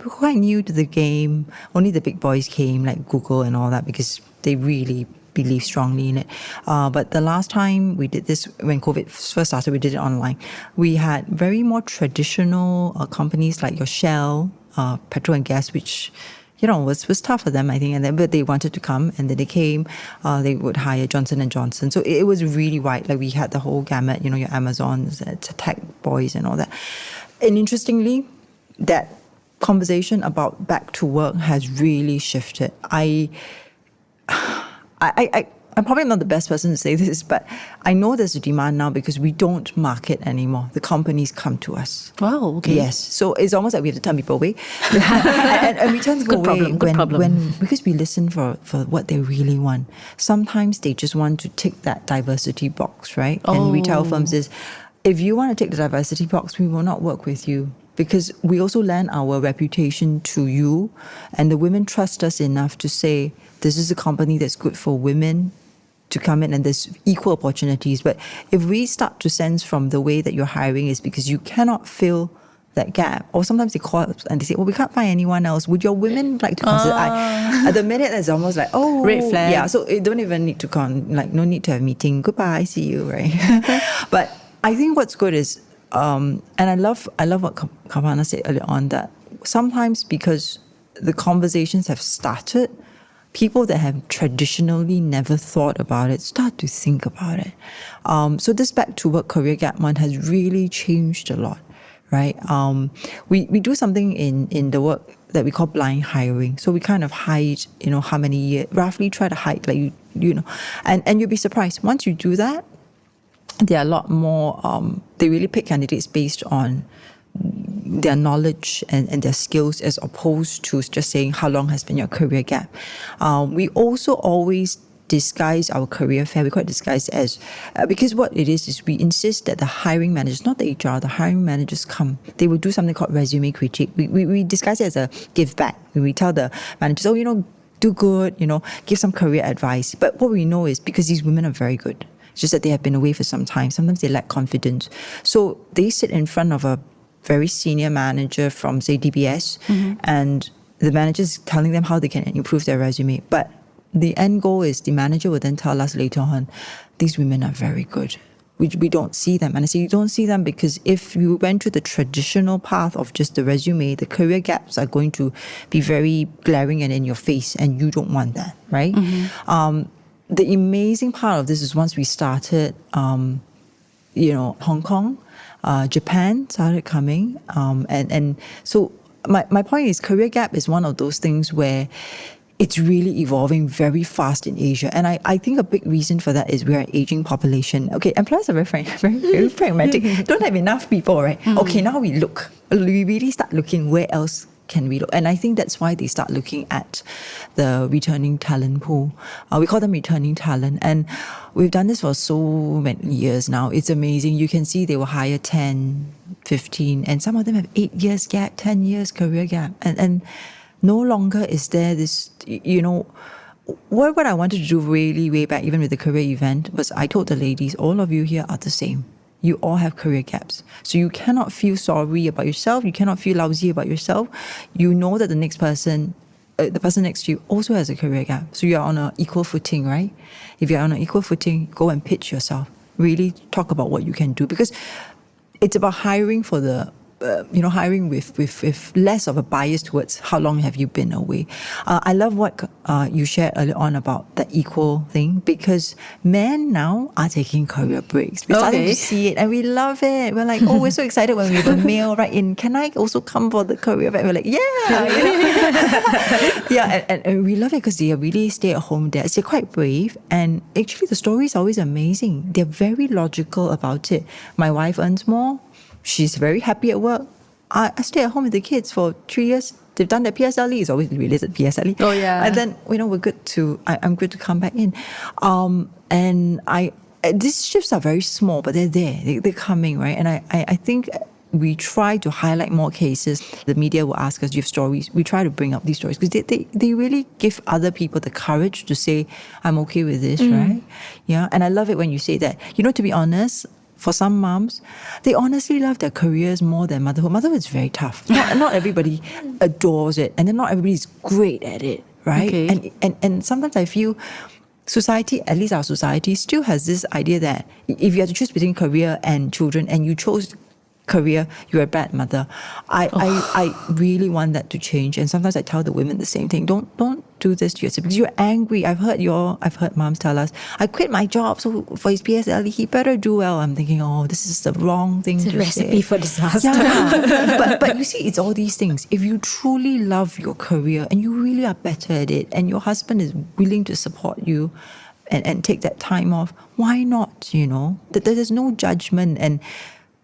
were quite new to the game. Only the big boys came, like Google and all that, because they really believe strongly in it. But the last time we did this, when COVID first started, we did it online. We had very more traditional companies like your Shell, petrol and gas, which was tough for them, I think. And then, but they wanted to come, and then they came. They would hire Johnson & Johnson. So it was really wide. Like we had the whole gamut, your Amazons, tech boys and all that. And interestingly, that conversation about back to work has really shifted. I'm probably not the best person to say this, but I know there's a demand now because we don't market anymore. The companies come to us. Wow, okay. Yes. So it's almost like we have to turn people away. and we turn people away because we listen for what they really want. Sometimes they just want to tick that diversity box, right? And we tell firms is, if you want to tick the diversity box, we will not work with you. Because we also lend our reputation to you, and the women trust us enough to say, this is a company that's good for women to come in and there's equal opportunities. But if we start to sense from the way that you're hiring is because you cannot fill that gap, or sometimes they call and they say, well, we can't find anyone else. Would your women like to consider? At the minute, it's almost like, red flag. Yeah, so you don't even need to no need to have a meeting. Goodbye, see you, right? But I think what's good is, and I love what Kapana said earlier on, that sometimes because the conversations have started, people that have traditionally never thought about it start to think about it. So this Back to Work Career Gap Month has really changed a lot, right? We do something in the work that we call blind hiring. So we kind of hide, how many years, roughly try to hide, like, and you'll be surprised. Once you do that, there are a lot more, they really pick candidates based on their knowledge and their skills as opposed to just saying how long has been your career gap. We also always disguise our career fair. We call it disguise as, because what it is we insist that the hiring managers, not the HR, the hiring managers come. They will do something called resume critique. We disguise it as a give back. We tell the managers, do good, give some career advice. But what we know is because these women are very good, it's just that they have been away for some time. Sometimes they lack confidence. So they sit in front of a very senior manager from, say, DBS, and the manager is telling them how they can improve their resume. But the end goal is the manager will then tell us later on, these women are very good. We don't see them. And I say you don't see them because if you went through the traditional path of just the resume, the career gaps are going to be very glaring and in your face, and you don't want that, right? The amazing part of this is once we started, Hong Kong, Japan started coming. And so my point is career gap is one of those things where it's really evolving very fast in Asia. And I think a big reason for that is we're an aging population. Okay, employers are very pragmatic. Don't have enough people, right? Okay, now we really start looking where else can we look? And I think that's why they start looking at the returning talent pool. We call them returning talent. And we've done this for so many years now. It's amazing. You can see they will hire 10, 15, and some of them have 8 years gap, 10 years career gap. And no longer is there this, what I wanted to do really way back, even with the career event, was I told the ladies, all of you here are the same. You all have career gaps. So you cannot feel sorry about yourself. You cannot feel lousy about yourself. You know that the next person, the person next to you also has a career gap. So you're on an equal footing, right? If you're on an equal footing, go and pitch yourself. Really talk about what you can do. Because it's about hiring for the hiring with less of a bias towards how long have you been away. I love what you shared earlier on about the equal thing, because men now are taking career breaks. We're starting to see it and we love it. We're like, we're so excited when we have a male right in. Can I also come for the career break? We're like, yeah. And we love it because they are really stay-at-home dads. They're quite brave, and actually the story is always amazing. They're very logical about it. My wife earns more. She's very happy at work. I stay at home with the kids for 3 years. They've done their PSLE. It's always related to PSLE. Oh, yeah. And then, we're good to, I'm good to come back in. And these shifts are very small, but they're there. They're coming, right? And I think we try to highlight more cases. The media will ask us, do you have stories? We try to bring up these stories because they really give other people the courage to say, I'm okay with this, right? Yeah. And I love it when you say that. You know, to be honest, for some moms, they honestly love their careers more than motherhood. Motherhood is very tough. Not everybody adores it, and then not everybody's great at it, right? Okay. And sometimes I feel society, at least our society, still has this idea that if you have to choose between career and children, and you chose career, you're a bad mother. I really want that to change. And sometimes I tell the women the same thing. Don't do this to yourself because you're angry. I've heard moms tell us, I quit my job so for his PSLE, he better do well. I'm thinking, oh, this is the wrong thing to say. It's a recipe for disaster. Yeah. but you see, it's all these things. If you truly love your career and you really are better at it and your husband is willing to support you and take that time off, why not, you know? There's no judgment, and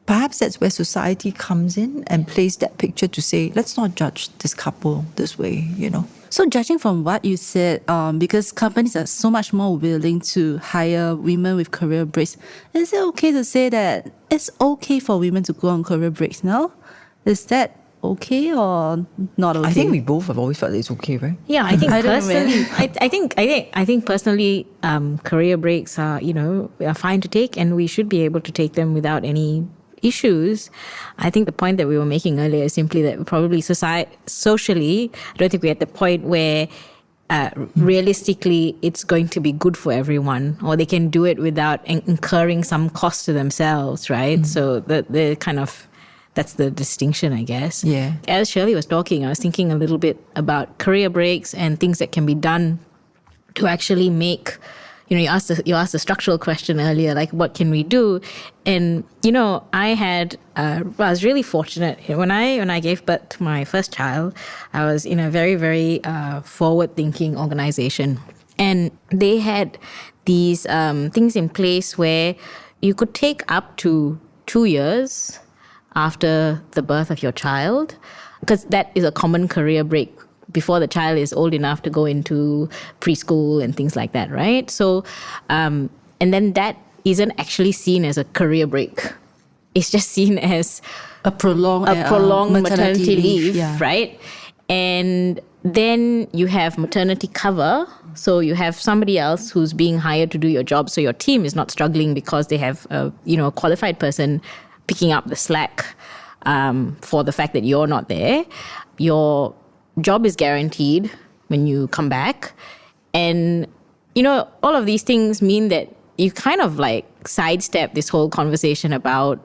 perhaps that's where society comes in and plays that picture to say, let's not judge this couple this way, you know. So judging from what you said, because companies are so much more willing to hire women with career breaks, is it okay to say that it's okay for women to go on career breaks now? Is that okay or not okay? I think we both have always felt that it's okay, right? Yeah, I think I don't know, personally, I think personally, career breaks are fine to take, and we should be able to take them without any issues. I think the point that we were making earlier is simply that probably socially, I don't think we're at the point where realistically it's going to be good for everyone, or they can do it without incurring some cost to themselves, right? So the kind of, that's the distinction, I guess. Yeah. As Shirley was talking, I was thinking a little bit about career breaks and things that can be done to actually make, you asked the structural question earlier, like what can we do? And I was really fortunate when I gave birth to my first child. I was in a very, very forward-thinking organization, and they had these things in place where you could take up to 2 years after the birth of your child, because that is a common career break before the child is old enough to go into preschool and things like that, right? So, and then that isn't actually seen as a career break. It's just seen as a prolonged maternity leave, yeah. right? And then you have maternity cover. So you have somebody else who's being hired to do your job. So your team is not struggling because they have a qualified person picking up the slack for the fact that you're not there. Your job is guaranteed when you come back. And, all of these things mean that you kind of like sidestep this whole conversation about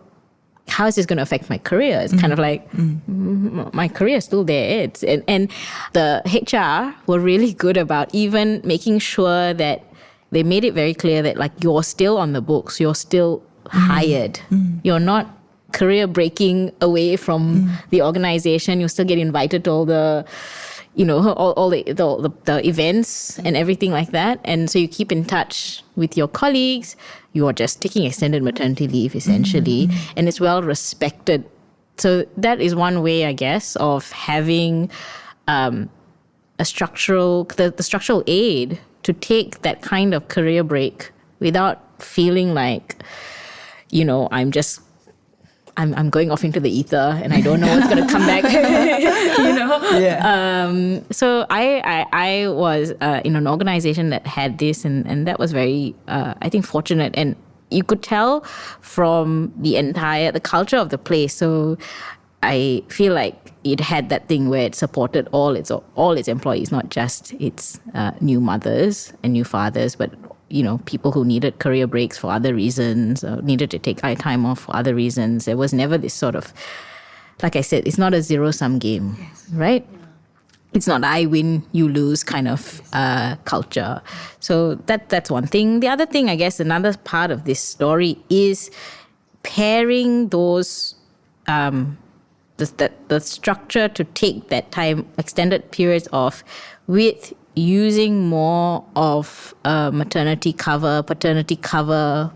how is this going to affect my career? It's kind of like, my career is still there. And the HR were really good about even making sure that they made it very clear that like you're still on the books, you're still hired. You're not career breaking away from the organization. You still get invited to all the all the events and everything like that, and so you keep in touch with your colleagues. You are just taking extended maternity leave essentially, and it's well respected. So that is one way, I guess, of having the structural aid to take that kind of career break without feeling like I'm going off into the ether and I don't know what's going to come back. Yeah. So I was in an organization that had this, and that was very, I think, fortunate. And you could tell from the culture of the place. So I feel like it had that thing where it supported all its employees, not just its new mothers and new fathers, but people who needed career breaks for other reasons, or needed to take time off for other reasons. There was never this sort of, like I said, it's not a zero-sum game, right? It's not I win, you lose kind of culture. So that's one thing. The other thing, I guess, another part of this story is pairing those, the structure to take that time, extended periods off, with using more of maternity cover, paternity cover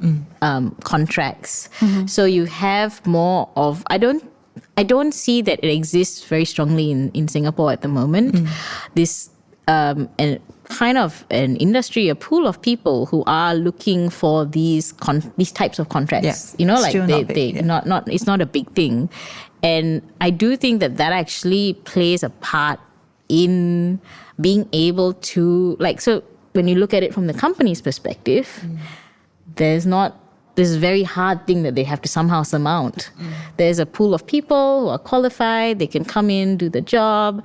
contracts. So you have more of, I don't see that it exists very strongly in Singapore at the moment. This, and kind of an industry, a pool of people who are looking for these types of contracts. Yeah. Like Still not big, yeah. not it's not a big thing, and I do think that actually plays a part in being able to so when you look at it from the company's perspective, there's not this very hard thing that they have to somehow surmount. There's a pool of people who are qualified, they can come in, do the job,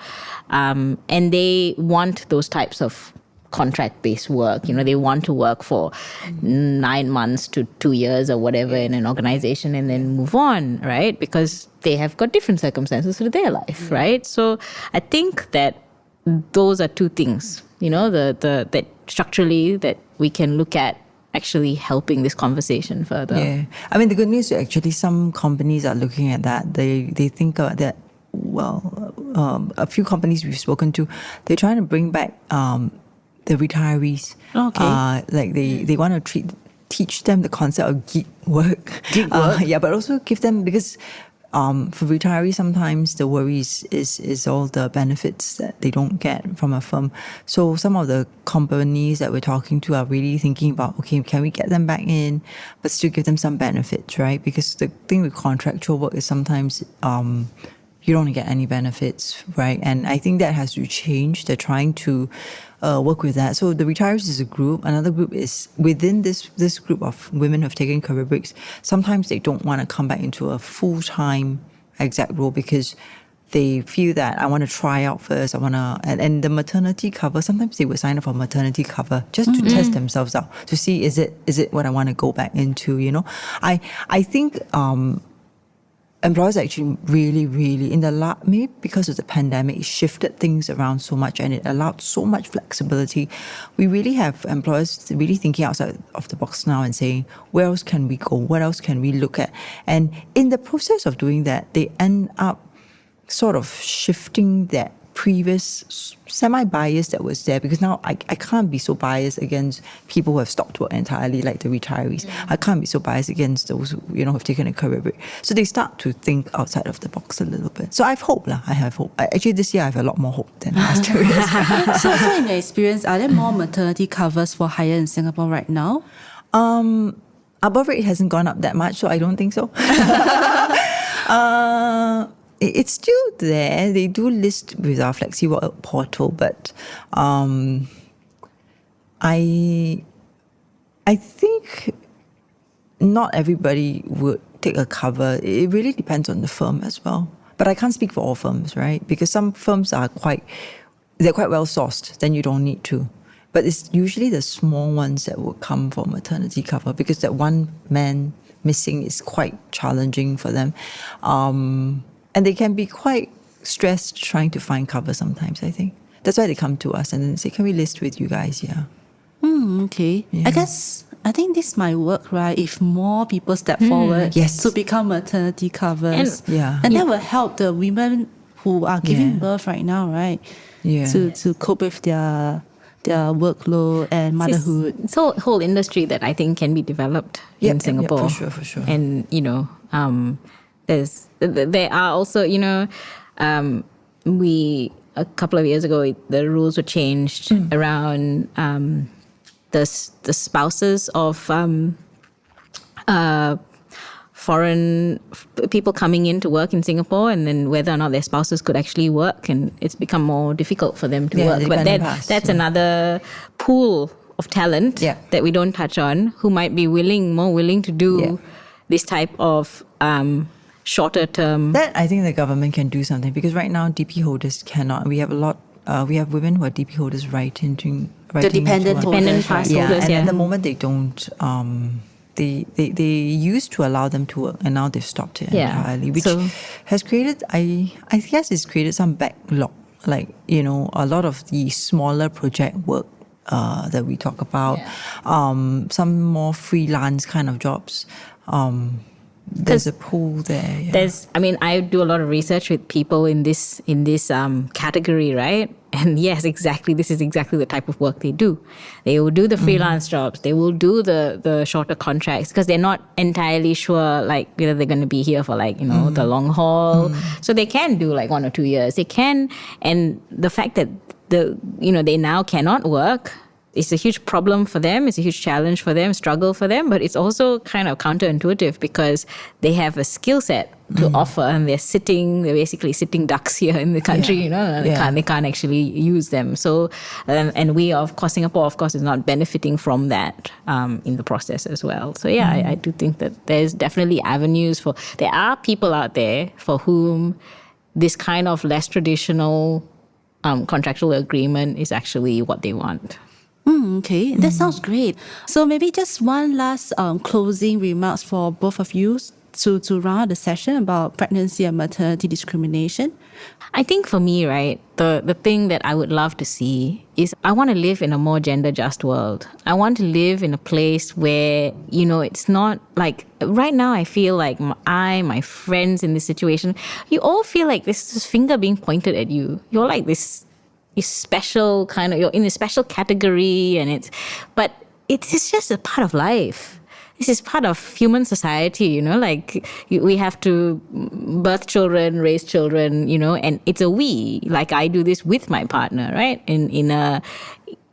and they want those types of contract-based work. They want to work for 9 months to 2 years or whatever in an organization and then move on, right? Because they have got different circumstances to their life, right? So I think that those are two things, that structurally that we can look at actually helping this conversation further. Yeah. I mean, the good news is actually some companies are looking at that. They think that, a few companies we've spoken to, they're trying to bring back the retirees. Okay. They want to teach them the concept of gig work. Yeah, but also give them, because for retirees, sometimes the worry is all the benefits that they don't get from a firm. So some of the companies that we're talking to are really thinking about, okay, can we get them back in, but still give them some benefits, right? Because the thing with contractual work is sometimes you don't get any benefits, right? And I think that has to change. They're trying to work with that. So the retirees is a group. Another group is within this group of women who have taken career breaks. Sometimes they don't want to come back into a full-time exec role because they feel that I want to try out first. I want to, and the maternity cover, sometimes they would sign up for maternity cover just to test themselves out, to see is it what I want to go back into, I think employers actually really, really maybe because of the pandemic, it shifted things around so much and it allowed so much flexibility. We really have employers really thinking outside of the box now and saying, where else can we go? What else can we look at? And in the process of doing that, they end up sort of shifting that previous semi-bias that was there, because now I can't be so biased against people who have stopped work entirely, like the retirees. I can't be so biased against those who have taken a career break. So they start to think outside of the box a little bit. So I have hope. I have hope. Actually, this year I have a lot more hope than last 2 years. So in your experience, are there more maternity covers for hire in Singapore right now? Our birth rate hasn't gone up that much, so I don't think so. It's still there. They do list with our FlexiWork portal, but I think not everybody would take a cover. It really depends on the firm as well. But I can't speak for all firms, right? Because some firms are quite well sourced. Then you don't need to. But it's usually the small ones that would come for maternity cover, because that one man missing is quite challenging for them. And they can be quite stressed trying to find cover sometimes, I think. That's why they come to us and then say, can we list with you guys? Yeah. Okay. Yeah. I think this might work, right? If more people step forward to become maternity covers. And that will help the women who are giving birth right now, right? Yeah. To cope with their workload and motherhood. It's a whole industry that I think can be developed in Singapore. For sure. And, there are also, a couple of years ago, the rules were changed around the spouses of foreign people coming in to work in Singapore, and then whether or not their spouses could actually work, and it's become more difficult for them to work. But that's another pool of talent that we don't touch on, who might be more willing to do this type of shorter term. That I think the government can do something, because right now DP holders cannot. We have we have women who are DP holders right into the dependent pass holders. And at the moment they don't. They used to allow them to work, and now they've stopped it entirely, which has created, I guess, it's created some backlog. Like, a lot of the smaller project work that we talk about, some more freelance kind of jobs. There's a pool there. Yeah. I do a lot of research with people in this category, right? And yes, exactly. This is exactly the type of work they do. They will do the freelance jobs. They will do the shorter contracts, because they're not entirely sure, like, whether they're going to be here for, like, the long haul. So they can do like 1 or 2 years. They can, and the fact that they now cannot work. It's a huge problem for them. It's a huge challenge for them, struggle for them. But it's also kind of counterintuitive because they have a skill set to offer, and they're basically sitting ducks here in the country. They can't actually use them. So, and we, of course, Singapore, of course, is not benefiting from that in the process as well. So I do think that there's definitely avenues there are people out there for whom this kind of less traditional contractual agreement is actually what they want. Okay, that sounds great. So maybe just one last closing remarks for both of you to round out the session about pregnancy and maternity discrimination. I think for me, right, the thing that I would love to see is I want to live in a more gender just world. I want to live in a place where, it's not like, right now I feel like my friends in this situation, you all feel like there's this finger being pointed at you. You're like this special kind of, you're in a special category, but it's just a part of life. This is part of human society, we have to birth children, raise children, and it's a we. Like I do this with my partner, right? In an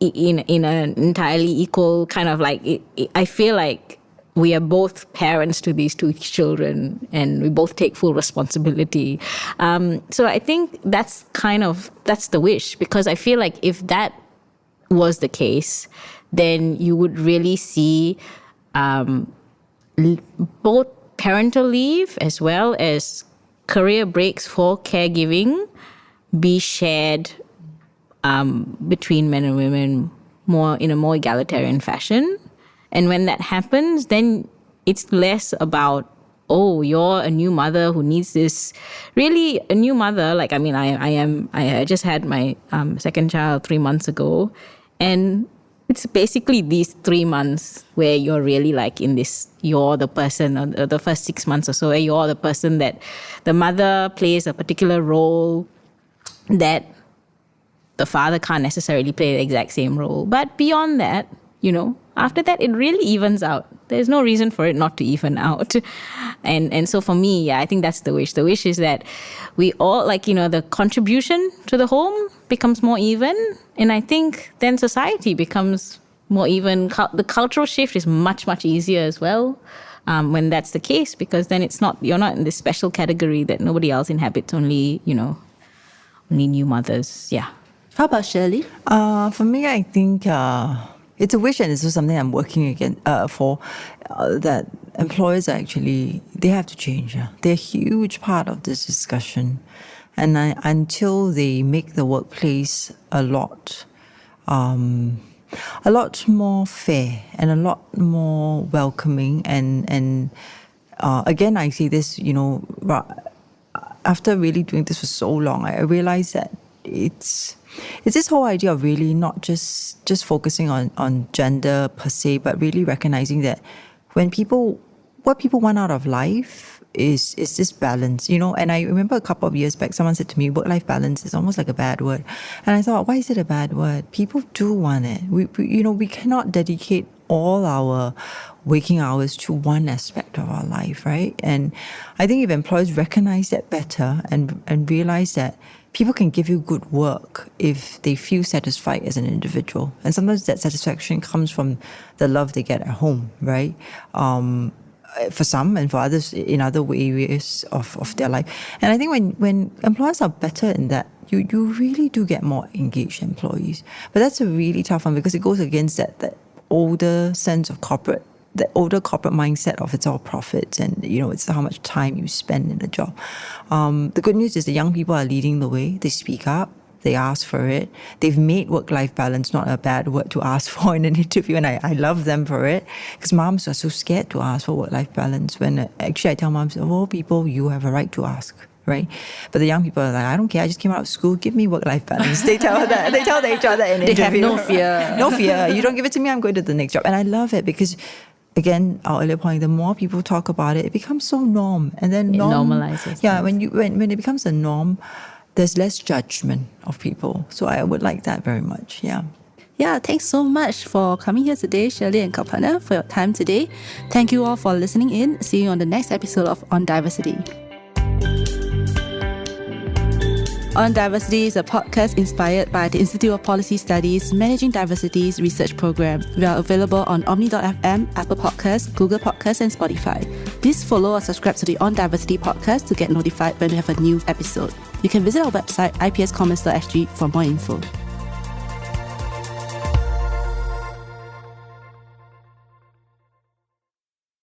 entirely equal kind of like, I feel like we are both parents to these two children and we both take full responsibility. So I think that's the wish, because I feel like if that was the case, then you would really see both parental leave as well as career breaks for caregiving be shared between men and women in a more egalitarian fashion. And when that happens, then it's less about, oh, you're a new mother who needs this. Really, a new mother, like, I mean, I just had my second child 3 months ago. And it's basically these 3 months where you're really like in this, you're the person, or the first 6 months or so, where you're the person that the mother plays a particular role that the father can't necessarily play the exact same role. But beyond that, after that, it really evens out. There's no reason for it not to even out. And so for me, I think that's the wish. The wish is that we all, the contribution to the home becomes more even. And I think then society becomes more even. The cultural shift is much, much easier as well when that's the case, because then you're not in this special category that nobody else inhabits, only new mothers. Yeah. How about Shirley? For me, I think it's a wish, and it's also something I'm working for, that employers actually, they have to change. They're a huge part of this discussion. And until they make the workplace a lot more fair and a lot more welcoming, and again, I see this, after really doing this for so long, I realized that it's this whole idea of really not just focusing on gender per se, but really recognizing that what people want out of life is this balance, And I remember a couple of years back, someone said to me, work-life balance is almost like a bad word. And I thought, why is it a bad word? People do want it. We cannot dedicate all our waking hours to one aspect of our life, right? And I think if employers recognize that better and realize that people can give you good work if they feel satisfied as an individual. And sometimes that satisfaction comes from the love they get at home, right? For some, and for others in other areas of their life. And I think when employers are better in that, you really do get more engaged employees. But that's a really tough one, because it goes against that older sense of the older corporate mindset of it's all profits, and it's how much time you spend in the job. The good news is the young people are leading the way. They speak up, they ask for it. They've made work-life balance not a bad word to ask for in an interview, and I love them for it, because moms are so scared to ask for work-life balance, when actually I tell moms, of all people, you have a right to ask. Right? But the young people are like, I don't care, I just came out of school, give me work-life balance. They tell the HR that in an interview. They have no fear. No fear. You don't give it to me, I'm going to the next job. And I love it, because again, our earlier point, the more people talk about it, it becomes so norm. And then it normalizes. Yeah, when it becomes a norm, there's less judgment of people. So I would like that very much. Yeah. Yeah, thanks so much for coming here today, Shirley and Kalpana, for your time today. Thank you all for listening in. See you on the next episode of On Diversity. On Diversity is a podcast inspired by the Institute of Policy Studies Managing Diversity's research program. We are available on Omni.fm, Apple Podcasts, Google Podcasts, and Spotify. Please follow or subscribe to the On Diversity podcast to get notified when we have a new episode. You can visit our website, ipscommons.sg, for more info.